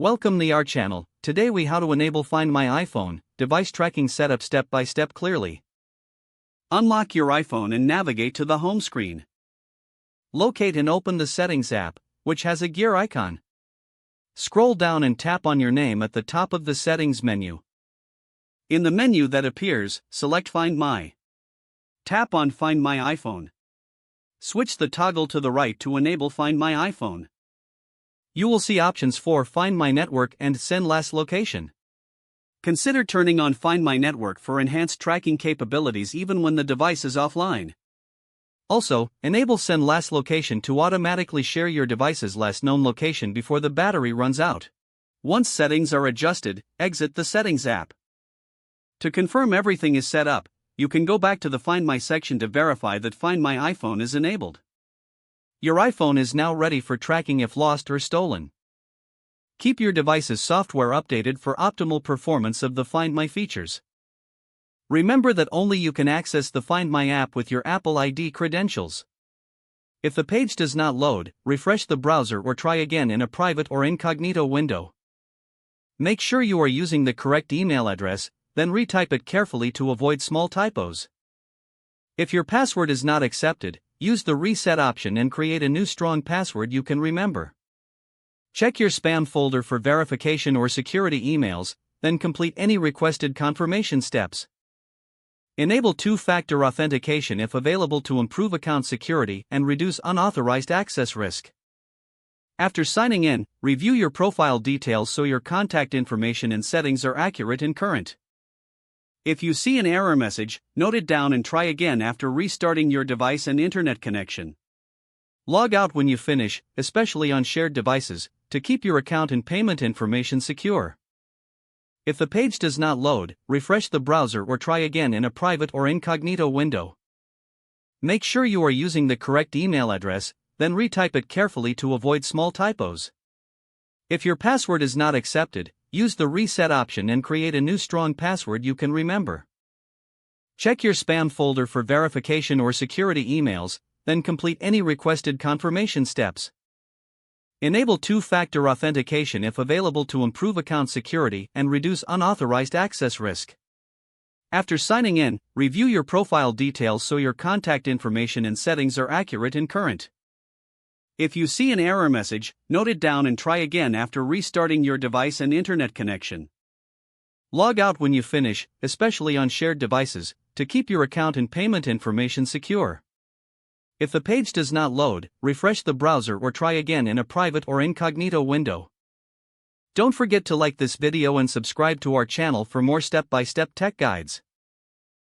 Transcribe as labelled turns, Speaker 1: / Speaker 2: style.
Speaker 1: Welcome to our channel. Today we how to enable Find My iPhone device tracking setup step by step clearly. Unlock your iPhone and navigate to the home screen. Locate and open the Settings app, which has a gear icon. Scroll down and tap on your name at the top of the Settings menu. In the menu that appears, select Find My. Tap on Find My iPhone. Switch the toggle to the right to enable Find My iPhone. You will see options for Find My Network and Send Last Location. Consider turning on Find My Network for enhanced tracking capabilities even when the device is offline. Also, enable Send Last Location to automatically share your device's last known location before the battery runs out. Once settings are adjusted, exit the Settings app. To confirm everything is set up, you can go back to the Find My section to verify that Find My iPhone is enabled. Your iPhone is now ready for tracking if lost or stolen. Keep your device's software updated for optimal performance of the Find My features. Remember that only you can access the Find My app with your Apple ID credentials. If the page does not load, refresh the browser or try again in a private or incognito window. Make sure you are using the correct email address, then retype it carefully to avoid small typos. If your password is not accepted, use the reset option and create a new strong password you can remember. Check your spam folder for verification or security emails, then complete any requested confirmation steps. Enable two-factor authentication if available to improve account security and reduce unauthorized access risk. After signing in, review your profile details so your contact information and settings are accurate and current. If you see an error message, note it down and try again after restarting your device and internet connection. Log out when you finish, especially on shared devices, to keep your account and payment information secure. If the page does not load, refresh the browser or try again in a private or incognito window. Make sure you are using the correct email address, then retype it carefully to avoid small typos. If your password is not accepted, use the reset option and create a new strong password you can remember. Check your spam folder for verification or security emails, then complete any requested confirmation steps. Enable two-factor authentication if available to improve account security and reduce unauthorized access risk. After signing in, review your profile details so your contact information and settings are accurate and current. If you see an error message, note it down and try again after restarting your device and internet connection. Log out when you finish, especially on shared devices, to keep your account and payment information secure. If the page does not load, refresh the browser or try again in a private or incognito window. Don't forget to like this video and subscribe to our channel for more step-by-step tech guides.